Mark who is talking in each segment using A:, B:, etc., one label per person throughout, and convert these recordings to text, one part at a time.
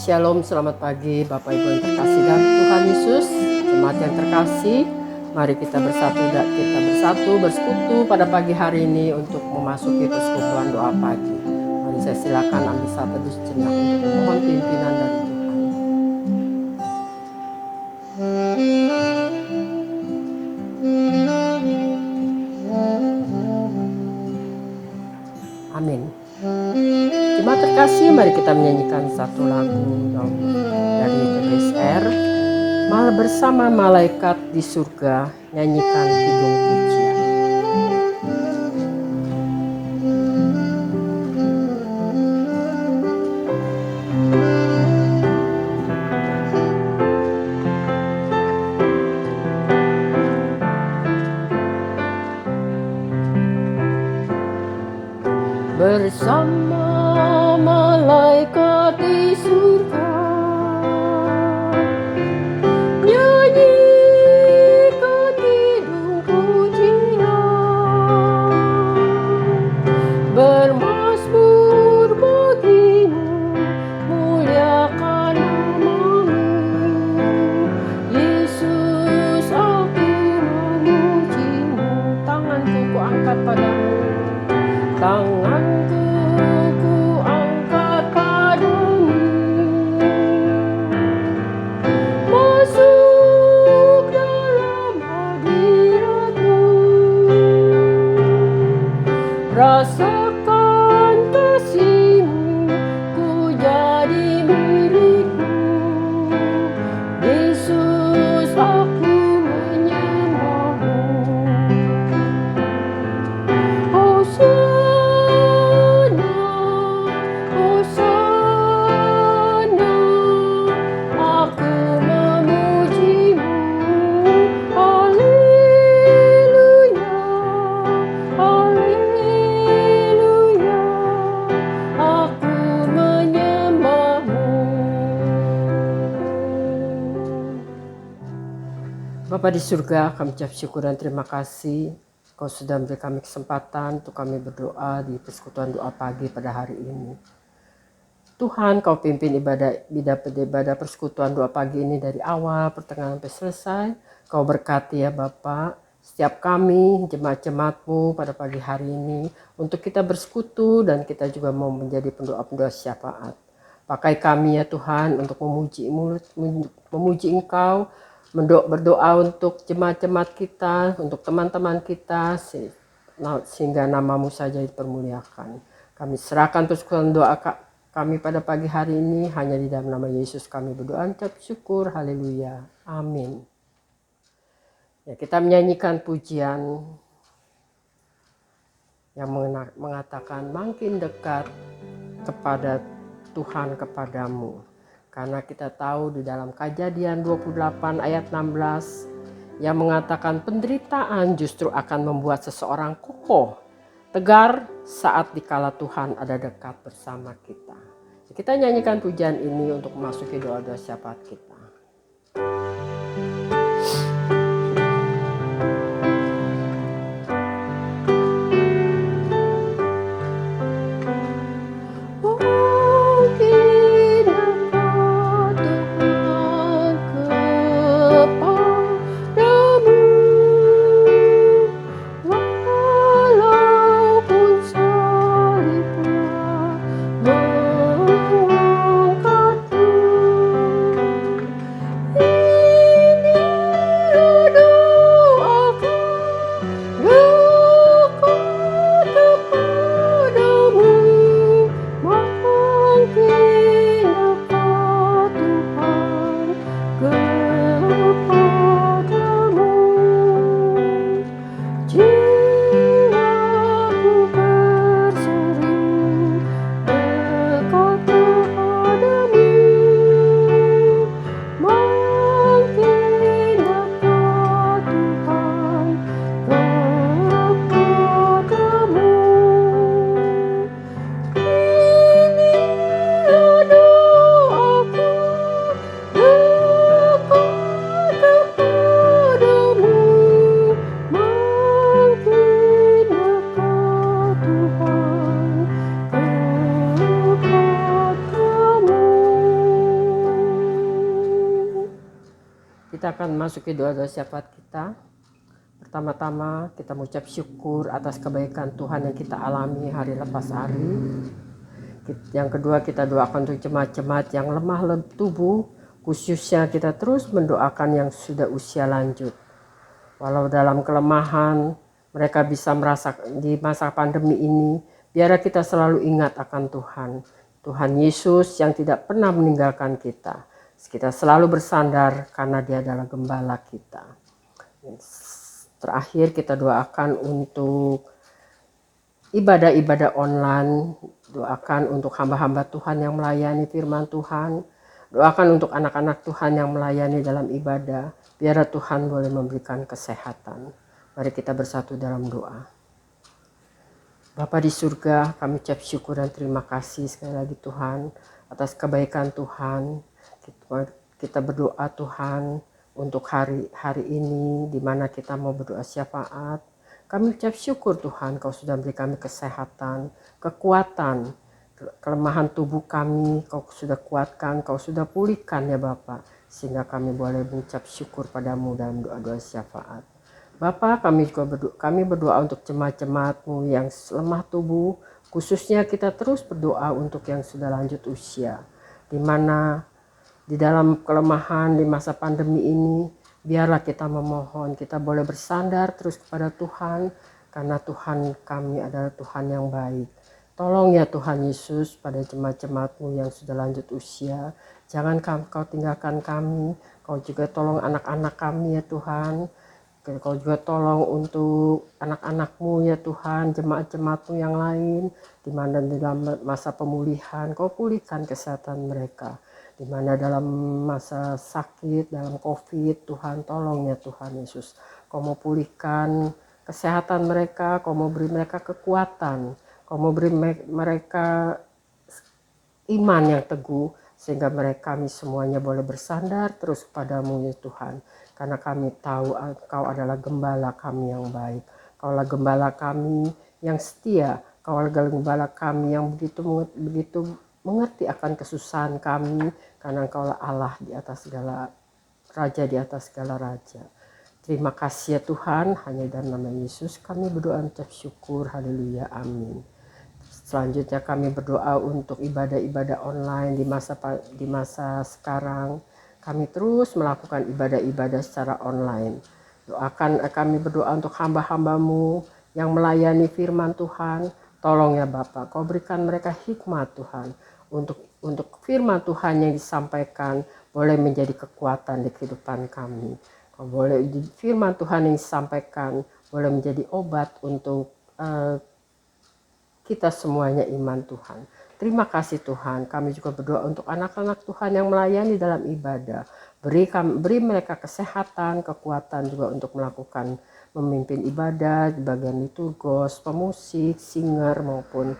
A: Shalom, selamat pagi Bapak Ibu yang terkasih dalam Tuhan Yesus. Jemaat yang terkasih, mari kita bersekutu pada pagi hari ini untuk memasuki persekutuan doa pagi. Mari saya silakan ambil satu sejenak untuk memohon pimpinan dari Tuhan. Amin. Jemaat terkasih, mari kita menyanyikan satu lagu dari TBSR. Malah bersama malaikat di surga, nyanyikan kidung pujian. Bersama malaikat di surga, nyanyikan kidung pujian, bermazmur bagimu, muliakan namamu, Yesus, aku memujimu. Tanganku ku angkat padamu, tanganku ku angkat padamu, masuk dalam hadiratmu, rasakan kasihmu, ku jadi milikmu, Yesus, aku menyembahmu. Hosana, aku memujimu. Haleluya, haleluya, aku menyembahmu. Bapa di surga, kami ucap syukur dan terima kasih Kau sudah memberi kami kesempatan untuk kami berdoa di persekutuan doa pagi pada hari ini. Tuhan, Kau pimpin ibadah persekutuan doa pagi ini dari awal, pertengahan sampai selesai. Kau berkati ya Bapa, setiap kami, jemaat-jemaat-Mu pada pagi hari ini, untuk kita bersekutu dan kita juga mau menjadi pendoa-pendoa syafaat. Pakai kami ya Tuhan untuk memuji Engkau, berdoa untuk jemaat-jemaat kita, untuk teman-teman kita, sehingga namamu saja dipermuliakan. Kami serahkan persekutuan doa kami pada pagi hari ini, hanya di dalam nama Yesus kami berdoa, ucap syukur, haleluya, amin. Ya, kita menyanyikan pujian yang mengatakan makin dekat kepada Tuhan kepadamu. Karena kita tahu di dalam Kejadian 28 ayat 16 yang mengatakan penderitaan justru akan membuat seseorang kokoh, tegar saat dikala Tuhan ada dekat bersama kita. Kita nyanyikan pujian ini untuk memasuki doa-doa syafaat kita. kita akan masuki doa-doa syafaat kita. Pertama-tama kita mengucap syukur atas kebaikan Tuhan yang kita alami hari lepas hari. Yang kedua, kita doakan untuk jemaat-jemaat yang lemah tubuh, khususnya kita terus mendoakan yang sudah usia lanjut. Walau dalam kelemahan, mereka bisa merasa di masa pandemi ini, biarlah kita selalu ingat akan Tuhan. Tuhan Yesus yang tidak pernah meninggalkan kita. Kita selalu bersandar karena Dia adalah gembala kita. Terakhir kita doakan untuk ibadah-ibadah online. Doakan untuk hamba-hamba Tuhan yang melayani firman Tuhan. Doakan untuk anak-anak Tuhan yang melayani dalam ibadah. Biarlah Tuhan boleh memberikan kesehatan. Mari kita bersatu dalam doa. Bapa di surga, kami ucap syukur dan terima kasih sekali lagi Tuhan atas kebaikan Tuhan. Kita berdoa Tuhan untuk hari ini di mana kita mau berdoa syafaat. Kami ucap syukur Tuhan, Kau sudah beri kami kesehatan, kekuatan, kelemahan tubuh kami Kau sudah kuatkan, Kau sudah pulihkan ya Bapa, sehingga kami boleh mengucap syukur padamu dalam doa-doa syafaat. Bapa, kami berdoa untuk jemaat-jemaat-Mu yang lemah tubuh, khususnya kita terus berdoa untuk yang sudah lanjut usia, di mana di dalam kelemahan di masa pandemi ini, biarlah kita memohon, kita boleh bersandar terus kepada Tuhan, karena Tuhan kami adalah Tuhan yang baik. Tolong ya Tuhan Yesus, pada jemaat-jemaat-Mu yang sudah lanjut usia, jangan Kau tinggalkan kami. Kau juga tolong anak-anak kami ya Tuhan. Kau juga tolong untuk anak-anak-Mu ya Tuhan, jemaat-jemaat-Mu yang lain, di mana dalam masa pemulihan Kau pulihkan kesehatan mereka. Di mana dalam masa sakit, dalam COVID, Tuhan tolong ya Tuhan Yesus. Kau mau pulihkan kesehatan mereka, Kau mau beri mereka kekuatan, Kau mau beri mereka iman yang teguh, sehingga kami semuanya boleh bersandar terus padamu ya Tuhan. Karena kami tahu Kau adalah gembala kami yang baik. Kau adalah gembala kami yang setia. Kau adalah gembala kami yang begitu mengerti akan kesusahan kami, karena Engkaulah Allah di atas segala raja, di atas segala raja. Terima kasih ya Tuhan, hanya dalam nama Yesus kami berdoa ucap syukur, haleluya, amin. Selanjutnya kami berdoa untuk ibadah-ibadah online di masa sekarang. Kami terus melakukan ibadah-ibadah secara online. Kami berdoa untuk hamba-hamba-Mu yang melayani firman Tuhan. Tolong ya Bapa, Kau berikan mereka hikmat Tuhan, untuk firman Tuhan yang disampaikan boleh menjadi kekuatan di kehidupan kami. Kau boleh firman Tuhan yang disampaikan boleh menjadi obat untuk kita semuanya iman Tuhan. Terima kasih Tuhan. Kami juga berdoa untuk anak-anak Tuhan yang melayani dalam ibadah. Beri mereka kesehatan, kekuatan juga untuk melakukan memimpin ibadah di bagian liturgos, pemusik, singer maupun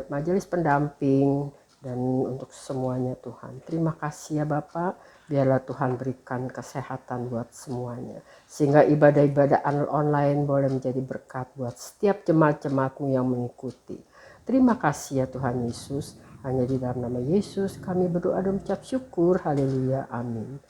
A: majelis pendamping, dan untuk semuanya Tuhan. Terima kasih ya Bapak. Biarlah Tuhan berikan kesehatan buat semuanya, sehingga ibadah-ibadah online boleh menjadi berkat buat setiap jemaat-jemaat-Mu yang mengikuti. Terima kasih ya Tuhan Yesus. Hanya di dalam nama Yesus kami berdoa dan ucap syukur. Haleluya, amin.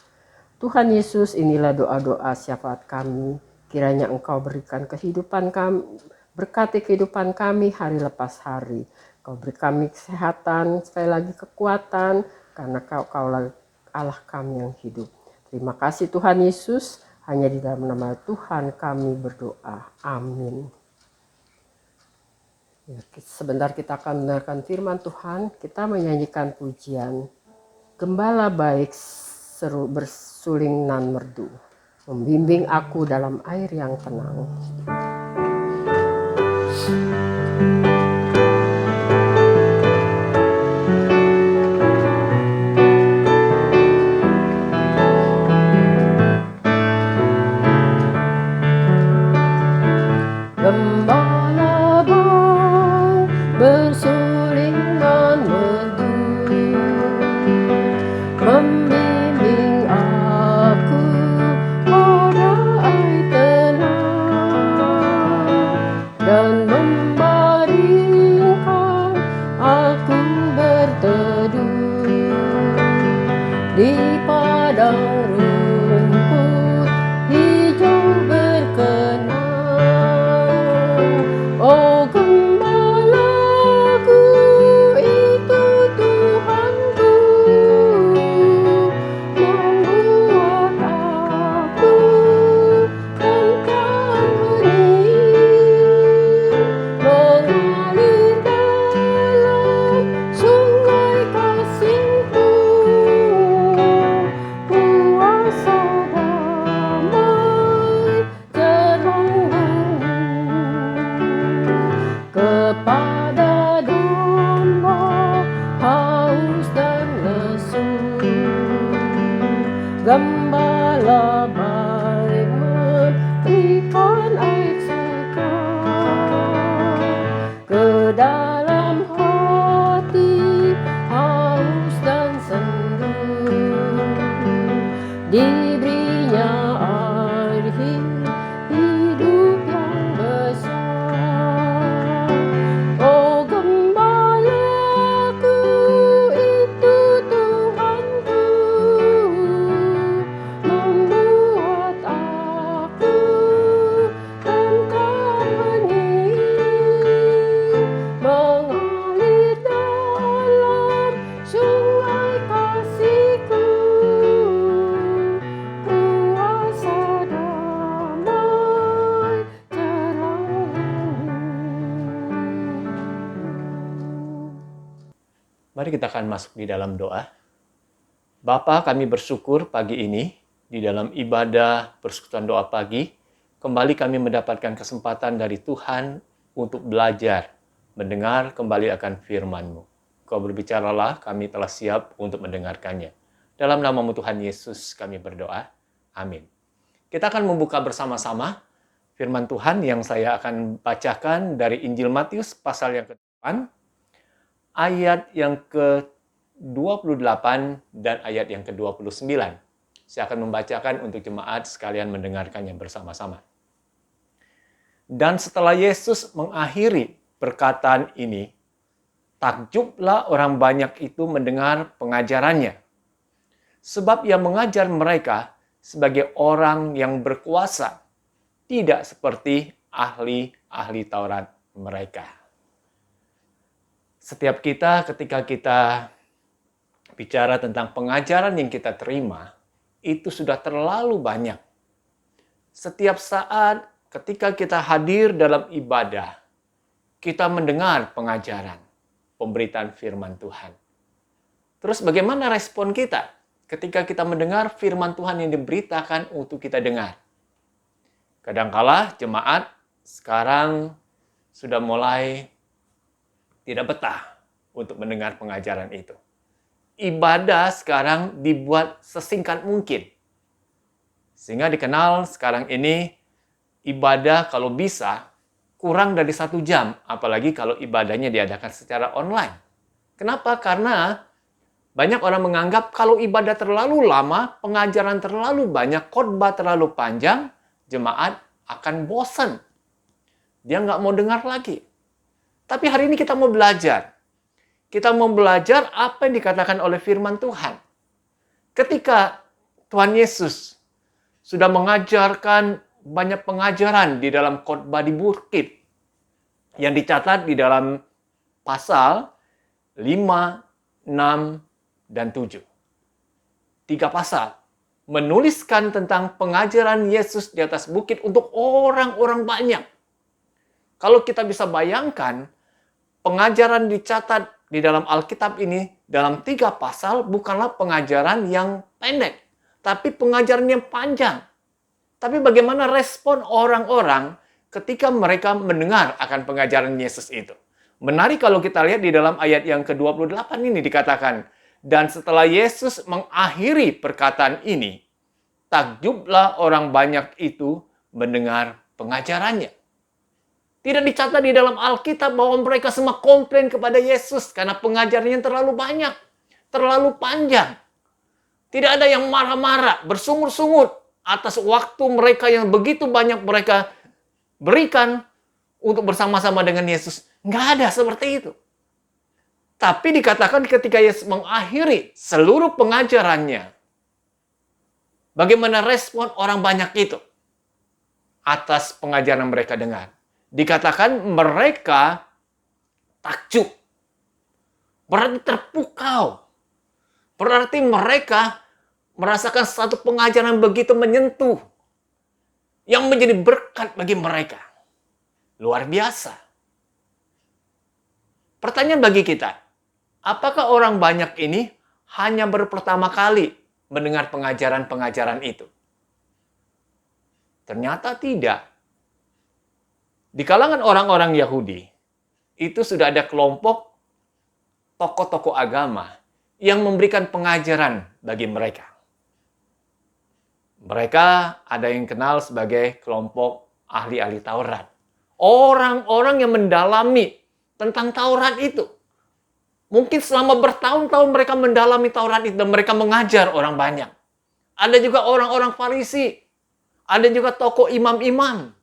A: Tuhan Yesus, inilah doa-doa syafaat kami. Kiranya Engkau berikan kehidupan kami, berkati kehidupan kami hari lepas hari. Kau beri kami kesehatan, sekali lagi kekuatan, karena Kaulah Allah kami yang hidup. Terima kasih Tuhan Yesus, hanya di dalam nama Tuhan kami berdoa. Amin. Ya, sebentar kita akan mendengarkan firman Tuhan. Kita menyanyikan pujian Gembala Baik seru bersuling nan merdu, membimbing aku dalam air yang tenang. Gembala baik bersuling nan merdu, membimbing aku pada air tenang, dan membaringkan aku berteduh di padang rumput kepada domba haus dan lesu. Gembala baik memberikan air segar ke dalam hati haus dan sendu. Diberinya air hidup yang besar. Oh gembalaku itu Tuhanku, membuat aku tentram hening, mengalir dalam sungai kasih-Ku, kuasa damai terang.
B: Mari kita akan masuk di dalam doa. Bapa, kami bersyukur pagi ini di dalam ibadah persekutuan doa pagi, kembali kami mendapatkan kesempatan dari Tuhan untuk belajar, mendengar kembali akan firman-Mu. Kau berbicaralah, kami telah siap untuk mendengarkannya. Dalam nama-Mu Tuhan Yesus kami berdoa. Amin. Kita akan membuka bersama-sama firman Tuhan yang saya akan bacakan dari Injil Matius pasal yang ke-8, ayat yang ke-28 dan ayat yang ke-29. Saya akan membacakan untuk jemaat sekalian mendengarkannya bersama-sama. Dan setelah Yesus mengakhiri perkataan ini, takjublah orang banyak itu mendengar pengajarannya. Sebab ia mengajar mereka sebagai orang yang berkuasa, tidak seperti ahli-ahli Taurat mereka. Setiap kita ketika kita bicara tentang pengajaran yang kita terima, itu sudah terlalu banyak. Setiap saat ketika kita hadir dalam ibadah, kita mendengar pengajaran, pemberitaan firman Tuhan. Terus bagaimana respon kita ketika kita mendengar firman Tuhan yang diberitakan untuk kita dengar? Kadangkala jemaat sekarang sudah mulai tidak betah untuk mendengar pengajaran itu. Ibadah sekarang dibuat sesingkat mungkin. Sehingga dikenal sekarang ini ibadah kalau bisa kurang dari 1 jam. Apalagi kalau ibadahnya diadakan secara online. Kenapa? Karena banyak orang menganggap kalau ibadah terlalu lama, pengajaran terlalu banyak, khotbah terlalu panjang, jemaat akan bosan. Dia nggak mau dengar lagi. Tapi hari ini kita mau belajar. Kita mau belajar apa yang dikatakan oleh firman Tuhan. Ketika Tuhan Yesus sudah mengajarkan banyak pengajaran di dalam khotbah di bukit yang dicatat di dalam pasal 5, 6, dan 7. 3 pasal menuliskan tentang pengajaran Yesus di atas bukit untuk orang-orang banyak. Kalau kita bisa bayangkan, pengajaran dicatat di dalam Alkitab ini dalam 3 pasal bukanlah pengajaran yang pendek, tapi pengajaran yang panjang. Tapi bagaimana respon orang-orang ketika mereka mendengar akan pengajaran Yesus itu? Menarik kalau kita lihat di dalam ayat yang ke-28 ini dikatakan, dan setelah Yesus mengakhiri perkataan ini, takjublah orang banyak itu mendengar pengajarannya. Tidak dicatat di dalam Alkitab bahwa mereka semua komplain kepada Yesus karena pengajarannya terlalu banyak, terlalu panjang. Tidak ada yang marah-marah, bersungut-sungut atas waktu mereka yang begitu banyak mereka berikan untuk bersama-sama dengan Yesus. Nggak ada seperti itu. Tapi dikatakan ketika Yesus mengakhiri seluruh pengajarannya, bagaimana respon orang banyak itu atas pengajaran mereka dengar? Dikatakan mereka takjub. Berarti terpukau. Berarti mereka merasakan satu pengajaran begitu menyentuh. Yang menjadi berkat bagi mereka. Luar biasa. Pertanyaan bagi kita. Apakah orang banyak ini hanya baru pertama kali mendengar pengajaran-pengajaran itu? Ternyata tidak. Di kalangan orang-orang Yahudi, itu sudah ada kelompok tokoh-tokoh agama yang memberikan pengajaran bagi mereka. Mereka ada yang kenal sebagai kelompok ahli-ahli Taurat. Orang-orang yang mendalami tentang Taurat itu. Mungkin selama bertahun-tahun mereka mendalami Taurat itu dan mereka mengajar orang banyak. Ada juga orang-orang Farisi. Ada juga tokoh imam-imam.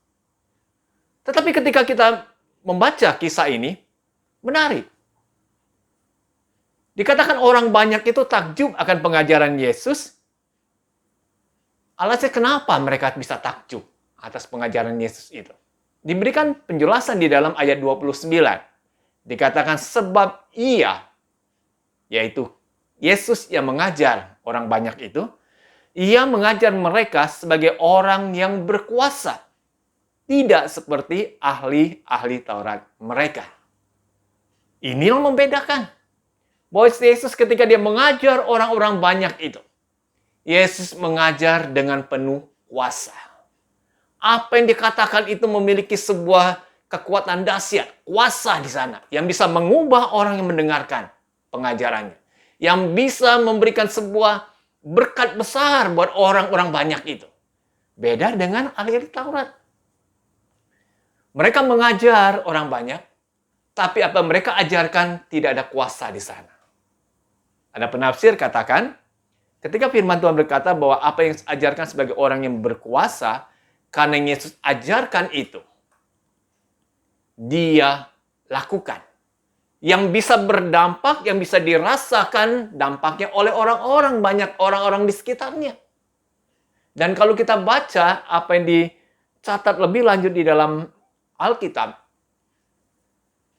B: Tetapi ketika kita membaca kisah ini, menarik. Dikatakan orang banyak itu takjub akan pengajaran Yesus. Alasannya kenapa mereka bisa takjub atas pengajaran Yesus itu? Diberikan penjelasan di dalam ayat 29. Dikatakan sebab ia, yaitu Yesus yang mengajar orang banyak itu, ia mengajar mereka sebagai orang yang berkuasa. Tidak seperti ahli-ahli Taurat mereka. Ini yang membedakan. Bahwa Yesus ketika dia mengajar orang-orang banyak itu, Yesus mengajar dengan penuh kuasa. Apa yang dikatakan itu memiliki sebuah kekuatan dahsyat, kuasa di sana, yang bisa mengubah orang yang mendengarkan pengajarannya. Yang bisa memberikan sebuah berkat besar buat orang-orang banyak itu. Beda dengan ahli Taurat. Mereka mengajar orang banyak, tapi apa mereka ajarkan tidak ada kuasa di sana. Ada penafsir katakan, ketika firman Tuhan berkata bahwa apa yang ajarkan sebagai orang yang berkuasa, karena Yesus ajarkan itu, dia lakukan. Yang bisa berdampak, yang bisa dirasakan dampaknya oleh orang-orang, banyak orang-orang di sekitarnya. Dan kalau kita baca apa yang dicatat lebih lanjut di dalam Alkitab,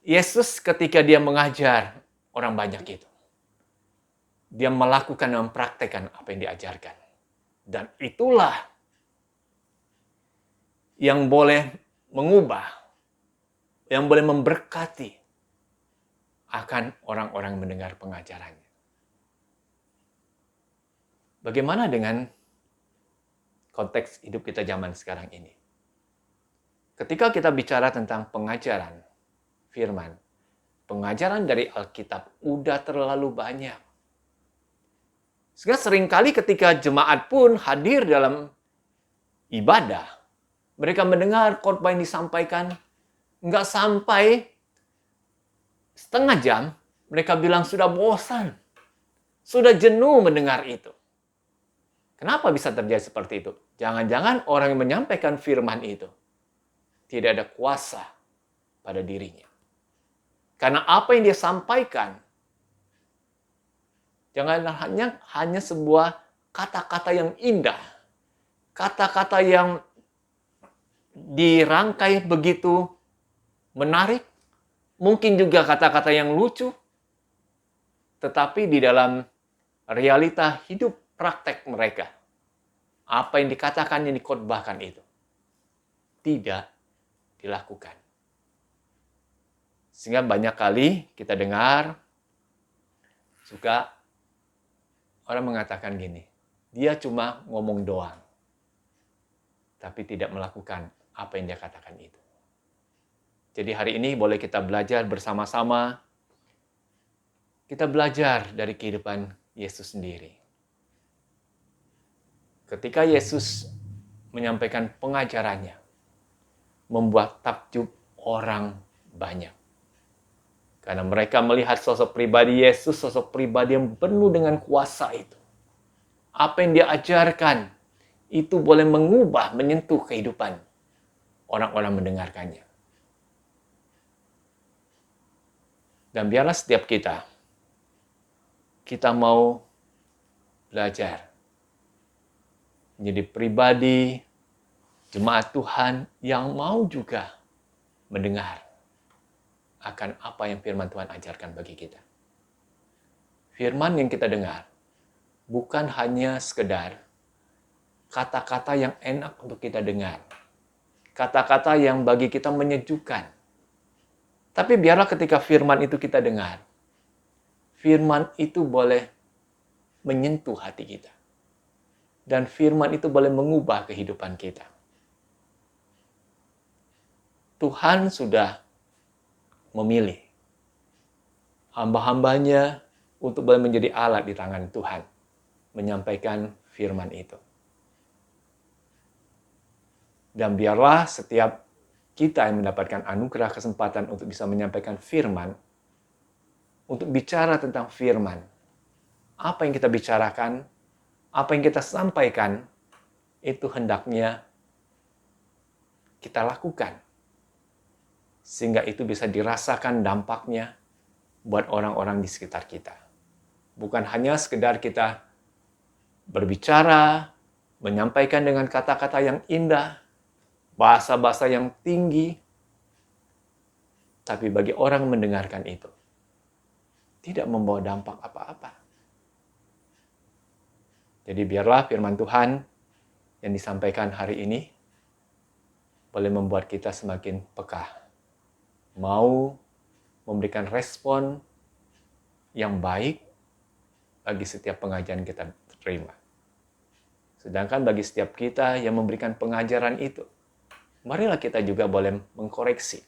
B: Yesus ketika dia mengajar orang banyak itu, dia melakukan dan mempraktekkan apa yang diajarkan. Dan itulah yang boleh mengubah, yang boleh memberkati akan orang-orang mendengar pengajarannya. Bagaimana dengan konteks hidup kita zaman sekarang ini? Ketika kita bicara tentang pengajaran firman, pengajaran dari Alkitab udah terlalu banyak. Sehingga seringkali ketika jemaat pun hadir dalam ibadah, mereka mendengar khotbah yang disampaikan, nggak sampai setengah jam, mereka bilang sudah bosan, sudah jenuh mendengar itu. Kenapa bisa terjadi seperti itu? Jangan-jangan orang yang menyampaikan firman itu tidak ada kuasa pada dirinya. Karena apa yang dia sampaikan, jangan hanya sebuah kata-kata yang indah, kata-kata yang dirangkai begitu menarik, mungkin juga kata-kata yang lucu, tetapi di dalam realita hidup praktek mereka, apa yang dikatakan, yang dikhotbahkan itu tidak dilakukan. Sehingga banyak kali kita dengar, suka orang mengatakan gini, dia cuma ngomong doang, tapi tidak melakukan apa yang dia katakan itu. Jadi hari ini boleh kita belajar bersama-sama, kita belajar dari kehidupan Yesus sendiri. Ketika Yesus menyampaikan pengajarannya, membuat takjub orang banyak. Karena mereka melihat sosok pribadi Yesus, sosok pribadi yang penuh dengan kuasa itu. Apa yang dia ajarkan, itu boleh mengubah, menyentuh kehidupan orang-orang mendengarkannya. Dan biarlah setiap kita mau belajar menjadi pribadi jemaat Tuhan yang mau juga mendengar akan apa yang firman Tuhan ajarkan bagi kita. Firman yang kita dengar bukan hanya sekedar kata-kata yang enak untuk kita dengar. Kata-kata yang bagi kita menyejukkan. Tapi biarlah ketika firman itu kita dengar, firman itu boleh menyentuh hati kita. Dan firman itu boleh mengubah kehidupan kita. Tuhan sudah memilih hamba-hambanya untuk boleh menjadi alat di tangan Tuhan, menyampaikan firman itu. Dan biarlah setiap kita yang mendapatkan anugerah kesempatan untuk bisa menyampaikan firman, untuk bicara tentang firman, apa yang kita bicarakan, apa yang kita sampaikan, itu hendaknya kita lakukan. Sehingga itu bisa dirasakan dampaknya buat orang-orang di sekitar kita. Bukan hanya sekedar kita berbicara, menyampaikan dengan kata-kata yang indah, bahasa-bahasa yang tinggi, tapi bagi orang mendengarkan itu, tidak membawa dampak apa-apa. Jadi biarlah firman Tuhan yang disampaikan hari ini boleh membuat kita semakin peka, mau memberikan respon yang baik bagi setiap pengajaran kita terima. Sedangkan bagi setiap kita yang memberikan pengajaran itu, marilah kita juga boleh mengkoreksi.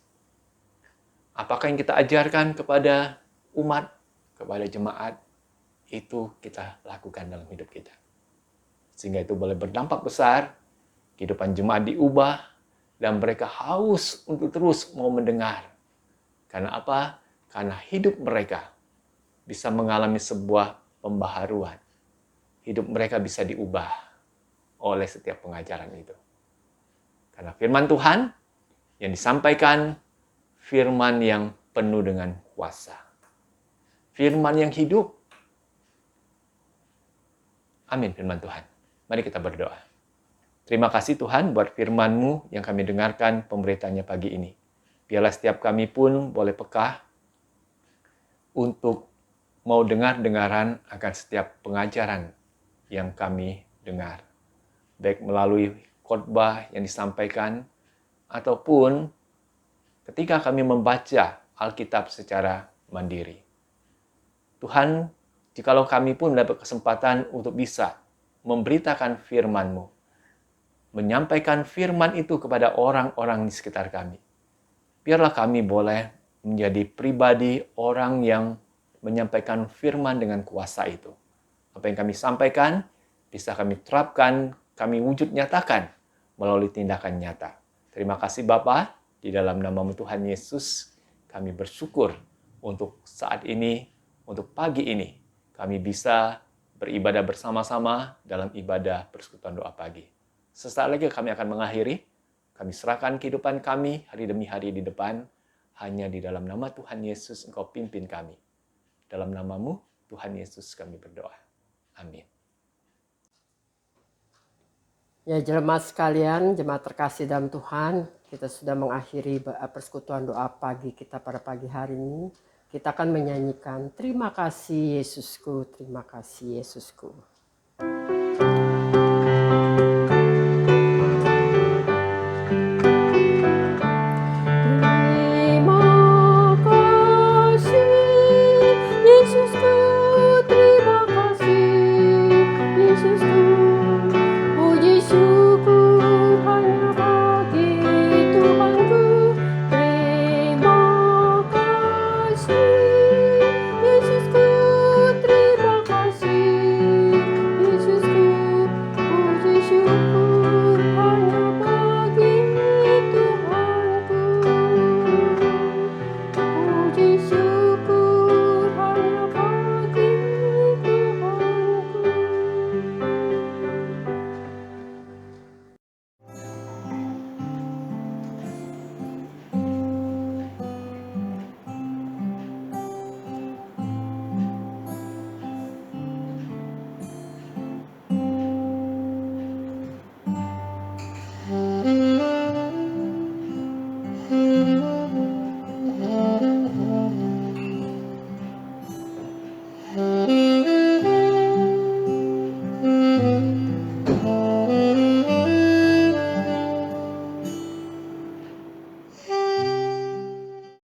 B: Apakah yang kita ajarkan kepada umat, kepada jemaat, itu kita lakukan dalam hidup kita. Sehingga itu boleh berdampak besar, kehidupan jemaat diubah, dan mereka haus untuk terus mau mendengar. Karena apa? Karena hidup mereka bisa mengalami sebuah pembaharuan. Hidup mereka bisa diubah oleh setiap pengajaran itu. Karena firman Tuhan yang disampaikan, firman yang penuh dengan kuasa. Firman yang hidup. Amin firman Tuhan. Mari kita berdoa. Terima kasih Tuhan buat firman-Mu yang kami dengarkan pemberitaannya pagi ini. Biarlah setiap kami pun boleh peka untuk mau dengar-dengaran akan setiap pengajaran yang kami dengar. Baik melalui khotbah yang disampaikan, ataupun ketika kami membaca Alkitab secara mandiri. Tuhan, jikalau kami pun mendapat kesempatan untuk bisa memberitakan firman-Mu, menyampaikan firman itu kepada orang-orang di sekitar kami, biarlah kami boleh menjadi pribadi orang yang menyampaikan firman dengan kuasa itu. Apa yang kami sampaikan, bisa kami terapkan, kami wujud nyatakan melalui tindakan nyata. Terima kasih Bapa, di dalam nama Tuhan Yesus, kami bersyukur untuk saat ini, untuk pagi ini, kami bisa beribadah bersama-sama dalam ibadah persekutuan doa pagi. Sesaat lagi kami akan mengakhiri, kami serahkan kehidupan kami hari demi hari di depan, hanya di dalam nama Tuhan Yesus Engkau pimpin kami. Dalam nama-Mu, Tuhan Yesus kami berdoa. Amin.
A: Ya jemaat sekalian, jemaat terkasih dalam Tuhan, kita sudah mengakhiri persekutuan doa pagi kita pada pagi hari ini. Kita akan menyanyikan terima kasih Yesusku, terima kasih Yesusku.